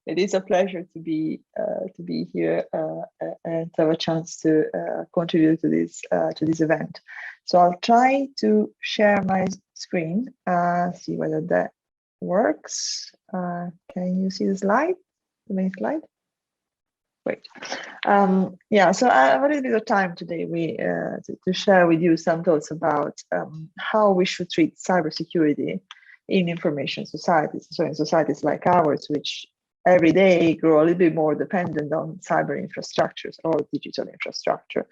It is a pleasure to be here and to have a chance to contribute to this event. So I'll try to share my screen, see whether that works. Can you see the slide? The main slide? Great. Yeah, so I have a little bit of time today to share with you some thoughts about how we should treat cybersecurity in information societies. So in societies like ours, which every day grow a little bit more dependent on cyber infrastructures or digital infrastructure.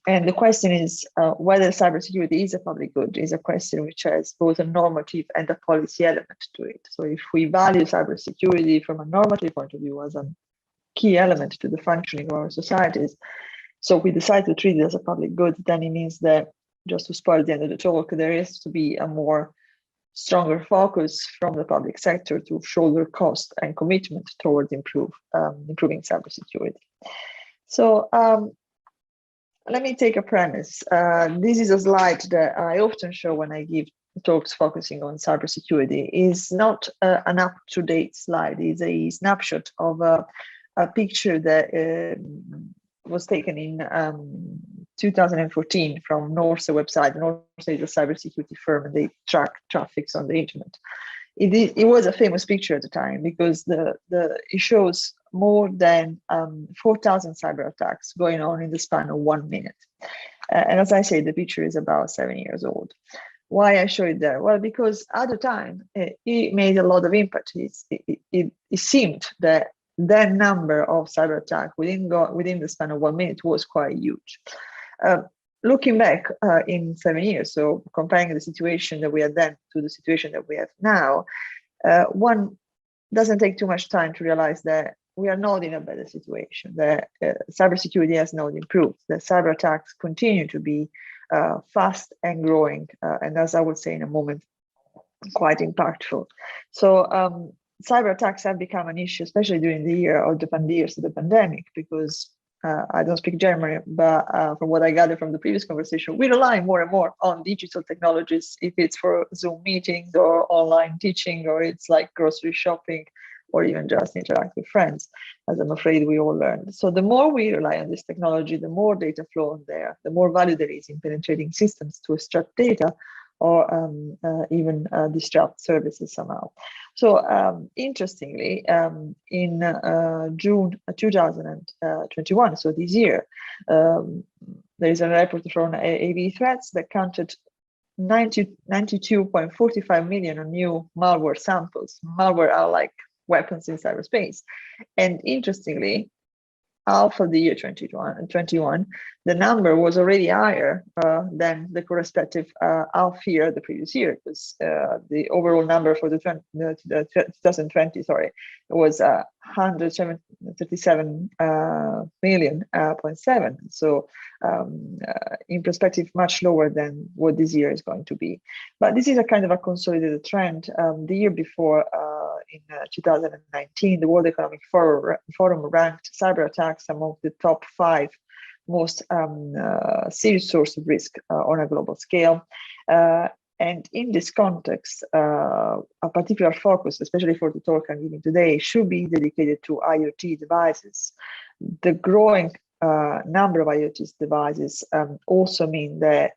And the question is whether cybersecurity is a public good is a question which has both a normative and a policy element to it. So if we value cybersecurity from a normative point of view as a key element to the functioning of our societies, so we decide to treat it as a public good, then it means that, just to spoil the end of the talk, there is to be a more stronger focus from the public sector to shoulder cost and commitment towards improving cybersecurity. So let me take a premise. This is a slide that I often show when I give talks focusing on cybersecurity. It's not an up-to-date slide. It's a snapshot of a picture that was taken in 2014 from Norse website. Norse is a cybersecurity firm, and they track traffics on the internet. It was a famous picture at the time because it shows more than 4,000 cyber attacks going on in the span of 1 minute. And as I say, the picture is about 7 years old. Why I show it there? Well, because at the time, it made a lot of impact. It seemed that number of cyber attacks within the span of 1 minute was quite huge. Looking back in 7 years, so comparing the situation that we had then to the situation that we have now, one doesn't take too much time to realize that we are not in a better situation, that cybersecurity has not improved, that cyber attacks continue to be fast and growing, and as I will say in a moment, quite impactful. So cyber attacks have become an issue, especially during the years of the pandemic, because I don't speak German, but from what I gathered from the previous conversation, we rely more and more on digital technologies, if it's for Zoom meetings or online teaching, or it's like grocery shopping, or even just interact with friends, as I'm afraid we all learned. So the more we rely on this technology, the more data flow on there, the more value there is in penetrating systems to extract data or even disrupt services somehow. So interestingly, in June 2021, so this year, there is a report from AV Threats that counted 92.45 million on new malware samples. Malware are like weapons in cyberspace. And interestingly, half of the year 2021, the number was already higher than the correspective half year the previous year, because the overall number for the 2020, was 137.7 million. So in perspective, much lower than what this year is going to be. But this is a kind of a consolidated trend. The year before, in 2019, the World Economic Forum ranked cyber attacks among the top 5 most serious source of risk on a global scale. And in this context, a particular focus, especially for the talk I'm giving today, should be dedicated to IoT devices. The growing number of IoT devices also mean that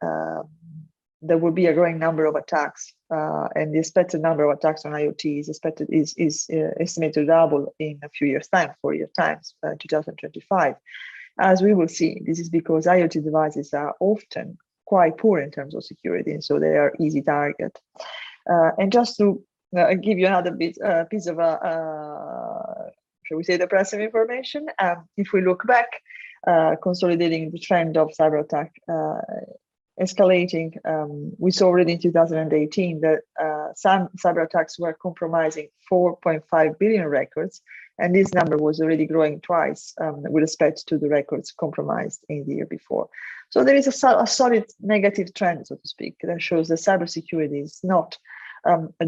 there will be a growing number of attacks, and the expected number of attacks on IoT is estimated to double in a few years' time, 4 years' time, 2025. As we will see, this is because IoT devices are often quite poor in terms of security, and so they are easy target. And just to give you another piece of, shall we say, depressive information, if we look back, consolidating the trend of cyber attack escalating, we saw already in 2018 that some cyber attacks were compromising 4.5 billion records, and this number was already growing twice with respect to the records compromised in the year before. So there is a solid negative trend, so to speak, that shows that cybersecurity is not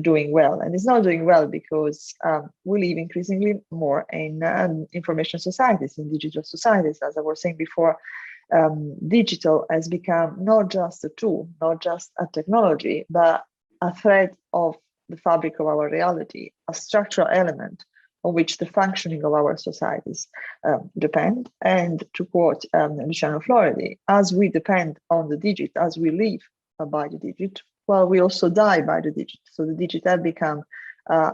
doing well, and it's not doing well because we live increasingly more in information societies, in digital societies. As I was saying before, digital has become not just a tool, not just a technology, but a thread of the fabric of our reality, a structural element on which the functioning of our societies depend. And to quote Luciano Floridi, as we depend on the digit, as we live by the digit, well, we also die by the digit. So the digit has become an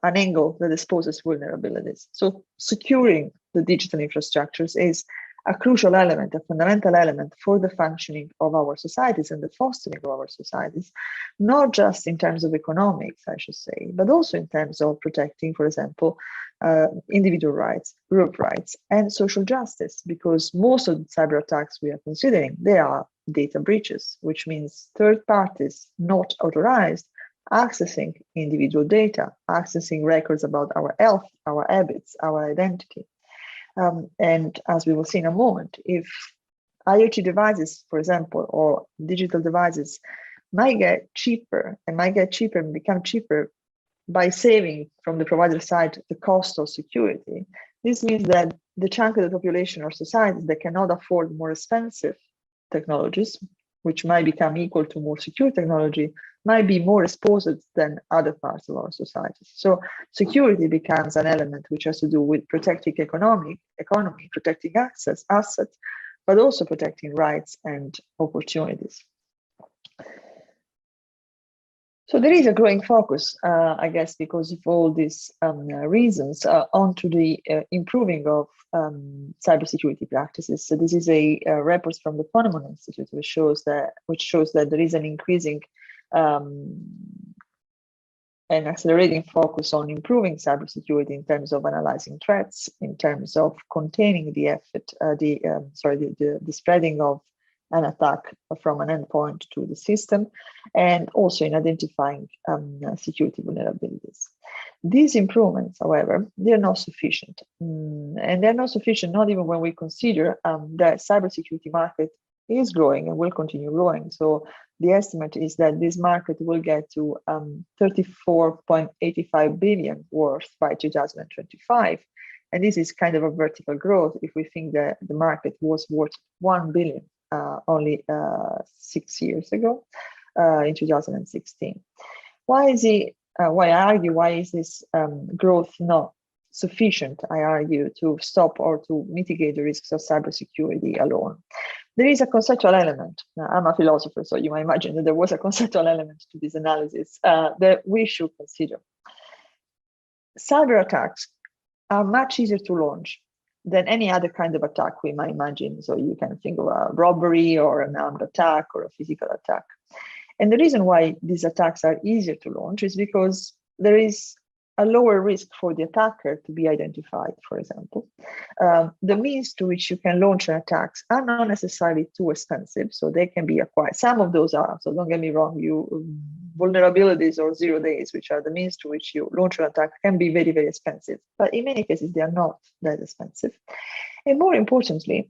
angle that exposes vulnerabilities. So securing the digital infrastructures is a crucial element, a fundamental element for the functioning of our societies and the fostering of our societies, not just in terms of economics, I should say, but also in terms of protecting, for example, individual rights, group rights, and social justice, because most of the cyber attacks we are considering, they are data breaches, which means third parties not authorized accessing individual data, accessing records about our health, our habits, our identity. And as we will see in a moment, if IoT devices, for example, or digital devices might get cheaper and become cheaper by saving from the provider side the cost of security, this means that the chunk of the population or societies that cannot afford more expensive technologies, which might become equal to more secure technology, might be more exposed than other parts of our societies. So security becomes an element which has to do with protecting economy, protecting assets, but also protecting rights and opportunities. So there is a growing focus, I guess, because of all these reasons, onto the improving of cybersecurity practices. So this is a report from the Ponemon Institute, which shows that there is an increasing and accelerating focus on improving cybersecurity in terms of analyzing threats, in terms of containing the spreading of an attack from an endpoint to the system, and also in identifying security vulnerabilities. These improvements, however, they're not sufficient. And they're not sufficient not even when we consider that cybersecurity market is growing and will continue growing. So the estimate is that this market will get to 34.85 billion worth by 2025. And this is kind of a vertical growth if we think that the market was worth 1 billion only 6 years ago, in 2016. Why is this growth not sufficient, I argue, to stop or to mitigate the risks of cybersecurity alone? There is a conceptual element. Now, I'm a philosopher, so you might imagine that there was a conceptual element to this analysis that we should consider. Cyber attacks are much easier to launch than any other kind of attack we might imagine. So you can think of a robbery or an armed attack or a physical attack. And the reason why these attacks are easier to launch is because there is a lower risk for the attacker to be identified, for example. The means to which you can launch an attack are not necessarily too expensive, so they can be acquired. Some of those are, so don't get me wrong, vulnerabilities or 0 days, which are the means to which you launch an attack, can be very, very expensive. But in many cases, they are not that expensive. And more importantly,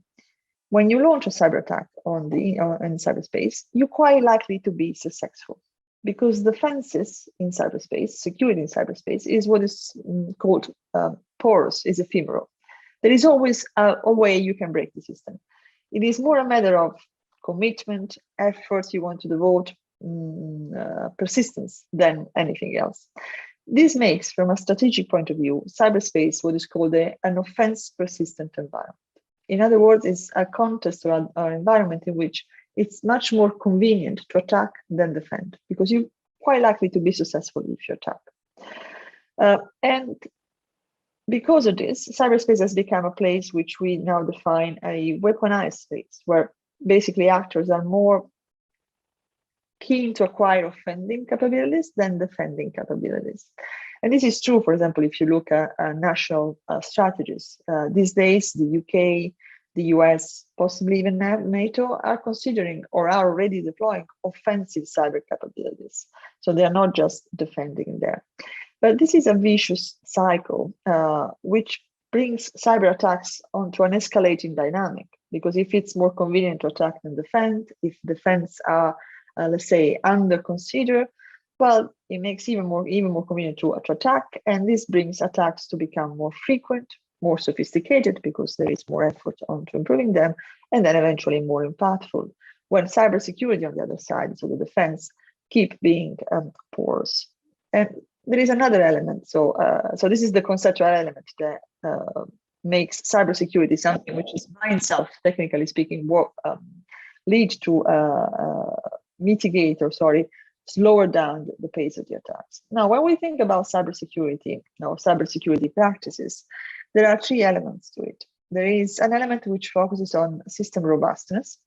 when you launch a cyber attack in cyberspace, you're quite likely to be successful, because defenses in cyberspace, security in cyberspace, is what is called porous, is ephemeral. There is always a way you can break the system. It is more a matter of commitment, effort you want to devote, persistence than anything else. This makes, from a strategic point of view, cyberspace what is called an offense-persistent environment. In other words, it's a context or an environment in which it's much more convenient to attack than defend, because you're quite likely to be successful if you attack. And because of this, cyberspace has become a place which we now define a weaponized space, where basically actors are more keen to acquire offending capabilities than defending capabilities. And this is true, for example, if you look at national strategies. These days, the UK, the US, possibly even NATO, are considering or are already deploying offensive cyber capabilities. So they are not just defending there. But this is a vicious cycle, which brings cyber attacks onto an escalating dynamic. Because if it's more convenient to attack than defend, if defense are, let's say, under consider, well, it makes even more convenient to attack, and this brings attacks to become more frequent, more sophisticated, because there is more effort onto improving them, and then eventually more impactful. When cybersecurity on the other side, so the defense, keep being porous. And there is another element. So this is the conceptual element that makes cybersecurity something which is by itself, technically speaking, lead to slower down the pace of the attacks. Now, when we think about cybersecurity or cybersecurity practices, there are three elements to it. There is an element which focuses on system robustness,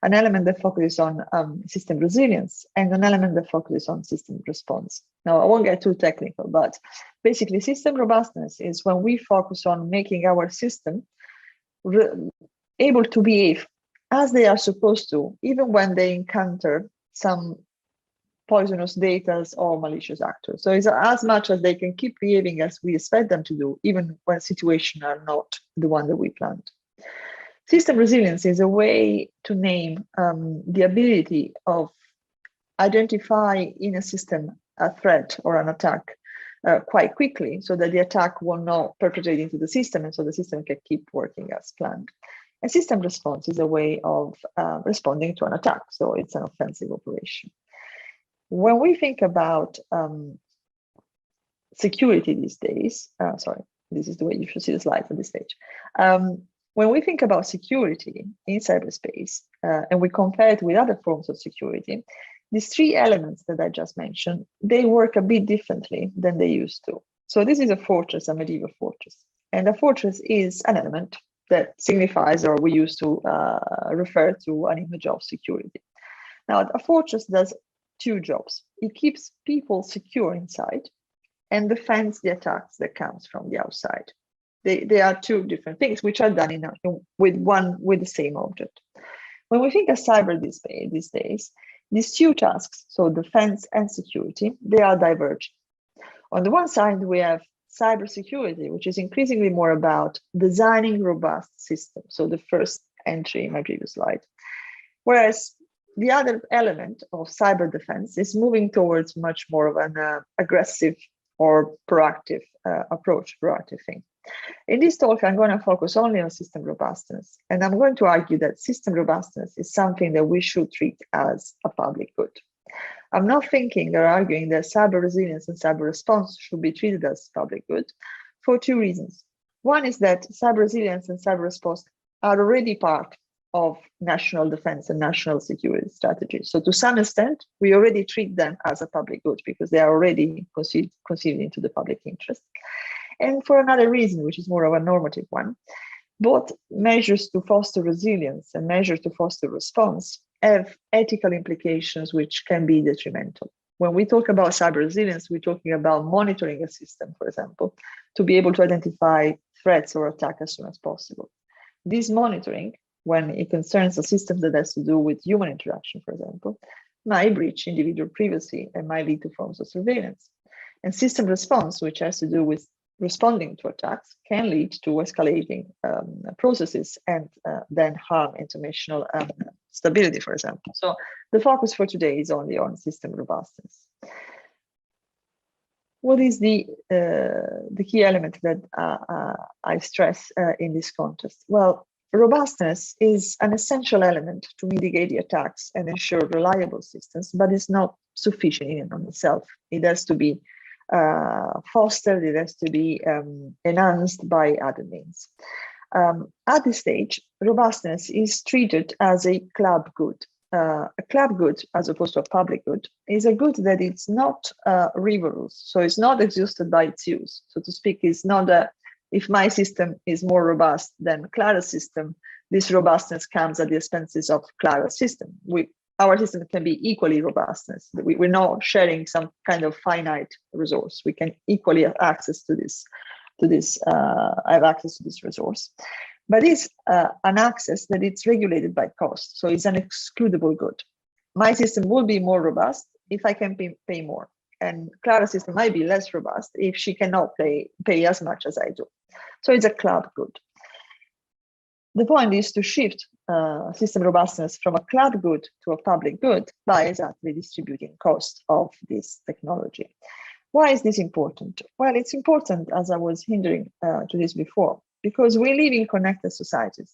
an element that focuses on system resilience, and an element that focuses on system response. Now, I won't get too technical, but basically system robustness is when we focus on making our system able to behave as they are supposed to, even when they encounter some poisonous data or malicious actors. So it's as much as they can keep behaving as we expect them to do, even when situations are not the one that we planned. System resilience is a way to name the ability of identify in a system a threat or an attack quite quickly, so that the attack will not perpetrate into the system, and so the system can keep working as planned. And system response is a way of responding to an attack, so it's an offensive operation. When we think about security these days, sorry, this is the way you should see the slide at this stage. When we think about security in cyberspace and we compare it with other forms of security, these three elements that I just mentioned, they work a bit differently than they used to. So this is a fortress, a medieval fortress. And a fortress is an element that signifies, or we used to refer to, an image of security. Now, a fortress does two jobs. It keeps people secure inside and defends the attacks that comes from the outside. They are two different things which are done with the same object. When we think of cyber these days, these two tasks, so defense and security, they are diverging. On the one side, we have cybersecurity, which is increasingly more about designing robust systems. So the first entry in my previous slide. Whereas the other element of cyber defense is moving towards much more of an aggressive or proactive approach, proactive thing. In this talk, I'm going to focus only on system robustness, and I'm going to argue that system robustness is something that we should treat as a public good. I'm not thinking or arguing that cyber resilience and cyber response should be treated as public good for two reasons. One is that cyber resilience and cyber response are already part of national defense and national security strategies. So to some extent, we already treat them as a public good because they are already conceived into the public interest. And for another reason, which is more of a normative one, both measures to foster resilience and measures to foster response have ethical implications which can be detrimental. When we talk about cyber resilience, we're talking about monitoring a system, for example, to be able to identify threats or attacks as soon as possible. This monitoring, when it concerns a system that has to do with human interaction, for example, might breach individual privacy and might lead to forms of surveillance. And system response, which has to do with responding to attacks, can lead to escalating processes and then harm international stability, for example. So the focus for today is only on system robustness. What is the key element that I stress in this context? Well, robustness is an essential element to mitigate the attacks and ensure reliable systems, but it's not sufficient in and of itself. It has to be fostered, it has to be enhanced by other means. At this stage, robustness is treated as a club good. A club good, as opposed to a public good, is a good that it's not rigorous. So it's not exhausted by its use. So to speak, it's not that if my system is more robust than Clara's system, this robustness comes at the expenses of Clara's system. Our system can be equally robustness. We're not sharing some kind of finite resource. We can equally have access to this resource. But it's an access that it's regulated by cost. So it's an excludable good. My system will be more robust if I can pay more. And Clara's system might be less robust if she cannot pay as much as I do. So it's a club good. The point is to shift system robustness from a club good to a public good by exactly distributing cost of this technology. Why is this important? Well, it's important, as I was hinting to this before, because we live in connected societies.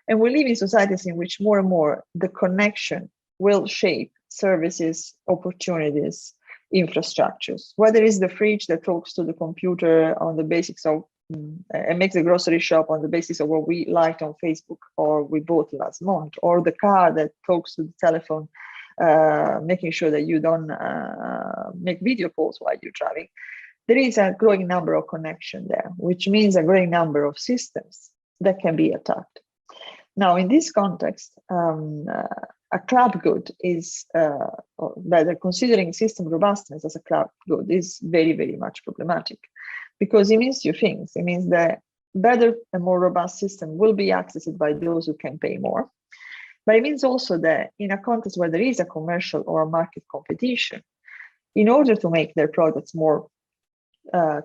And we live in societies in which more and more the connection will shape services, opportunities, infrastructures. Whether it's the fridge that talks to the computer on the basics of and makes a grocery shop on the basis of what we liked on Facebook or we bought last month, or the car that talks to the telephone, making sure that you don't make video calls while you're driving. There is a growing number of connections there, which means a growing number of systems that can be attacked. Now, in this context, a club good is, or rather considering system robustness as a club good is very, very much problematic, because it means two things. It means that better and more robust system will be accessed by those who can pay more. But it means also that in a context where there is a commercial or a market competition, in order to make their products more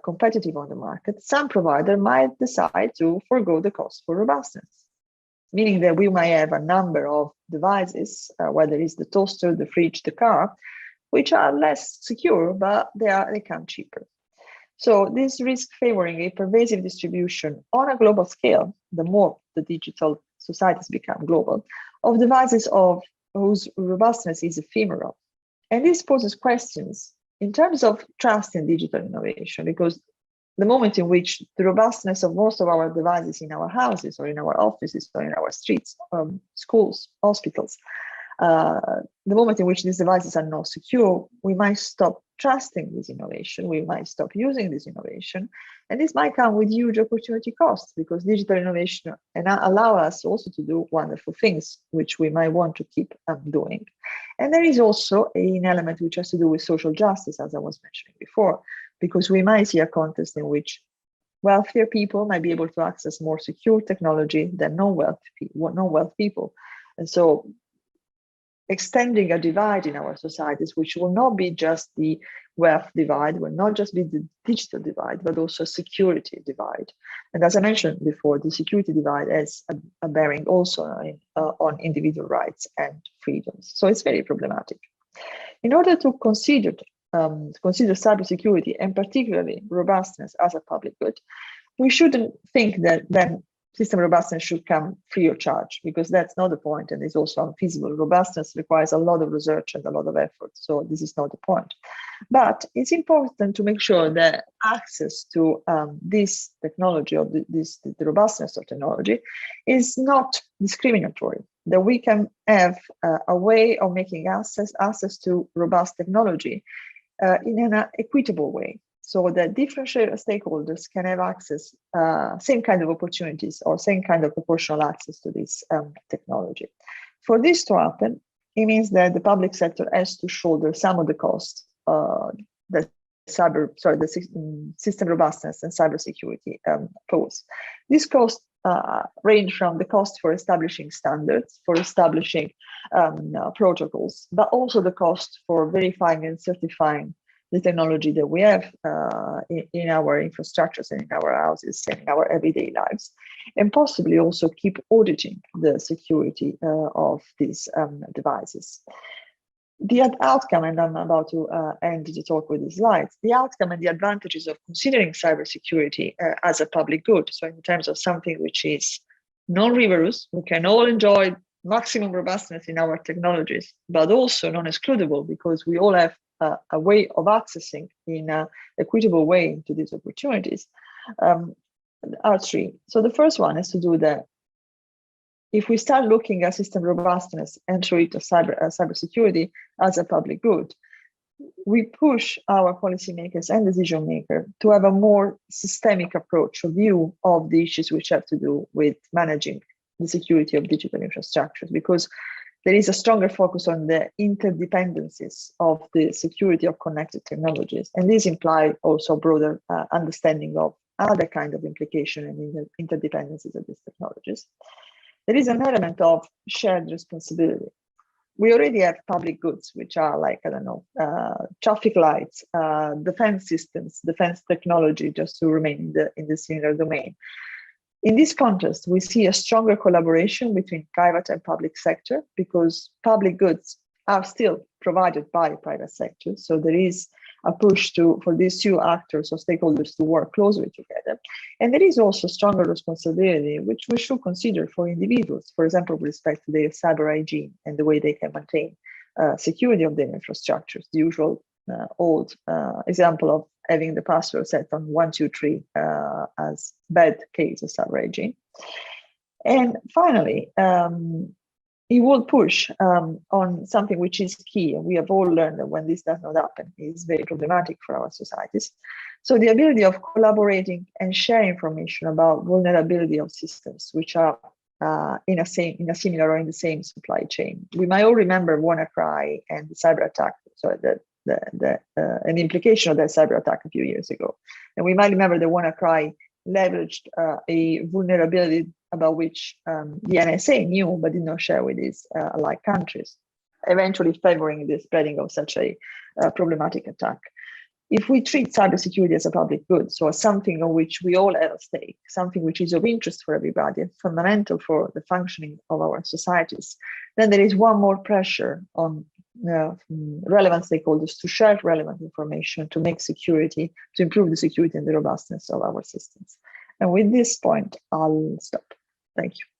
competitive on the market, some provider might decide to forgo the cost for robustness, meaning that we might have a number of devices, whether it's the toaster, the fridge, the car, which are less secure, but they come cheaper. So this risk favoring a pervasive distribution on a global scale, the more the digital societies become global, of devices of whose robustness is ephemeral. And this poses questions in terms of trust in digital innovation, because the moment in which the robustness of most of our devices in our houses or in our offices or in our streets, schools, hospitals, the moment in which these devices are not secure, we might stop trusting this innovation, we might stop using this innovation, and this might come with huge opportunity costs, because digital innovation and allow us also to do wonderful things, which we might want to keep doing. And there is also an element which has to do with social justice, as I was mentioning before, because we might see a context in which wealthier people might be able to access more secure technology than non-wealth people. And so extending a divide in our societies, which will not be just the wealth divide, will not just be the digital divide, but also a security divide. And as I mentioned before, the security divide has a bearing also on individual rights and freedoms. So it's very problematic. In order to consider cybersecurity and particularly robustness as a public good, we shouldn't think that then system robustness should come free of charge, because that's not the point, and it's also unfeasible. Robustness requires a lot of research and a lot of effort, so this is not the point. But it's important to make sure that access to this technology, or the robustness of technology, is not discriminatory, that we can have a way of making access to robust technology in an equitable way, so that different stakeholders can have access, same kind of opportunities or same kind of proportional access to this technology. For this to happen, it means that the public sector has to shoulder some of the costs that the system robustness and cybersecurity pose. These costs range from the cost for establishing standards, for establishing protocols, but also the cost for verifying and certifying the technology that we have in our infrastructures and in our houses and in our everyday lives, and possibly also keep auditing the security of these devices. The outcome, and I'm about to end the talk with these slides, the outcome and the advantages of considering cybersecurity as a public good, so in terms of something which is non-rigorous, we can all enjoy maximum robustness in our technologies, but also non-excludable, because we all have a way of accessing in an equitable way to these opportunities, are three. So the first one is to do that. If we start looking at system robustness and treat cybersecurity as a public good, we push our policymakers and decision makers to have a more systemic approach or view of the issues which have to do with managing the security of digital infrastructures, because there is a stronger focus on the interdependencies of the security of connected technologies. And these imply also broader understanding of other kind of implication and interdependencies of these technologies. There is an element of shared responsibility. We already have public goods, which are like, I don't know, traffic lights, defense systems, defense technology, just to remain in the similar domain. In this context, we see a stronger collaboration between private and public sector, because public goods are still provided by the private sector. So there is a push for these two actors or stakeholders to work closely together. And there is also stronger responsibility, which we should consider for individuals, for example, with respect to their cyber hygiene and the way they can maintain security of their infrastructures, the usual old example of having the password set on 123 as bad case of cyber-hygiene. And finally, it will push on something which is key, and we have all learned that when this does not happen, it's very problematic for our societies. So the ability of collaborating and sharing information about vulnerability of systems which are in a similar or in the same supply chain. We might all remember WannaCry and the cyber attack, so an implication of that cyber attack a few years ago. And we might remember that WannaCry leveraged a vulnerability about which the NSA knew but did not share with its allied countries, eventually favoring the spreading of such a problematic attack. If we treat cybersecurity as a public good, so as something on which we all have a stake, something which is of interest for everybody and fundamental for the functioning of our societies, then there is one more pressure on relevant stakeholders to share relevant information, to make security, to improve the security and the robustness of our systems. And with this point, I'll stop. Thank you.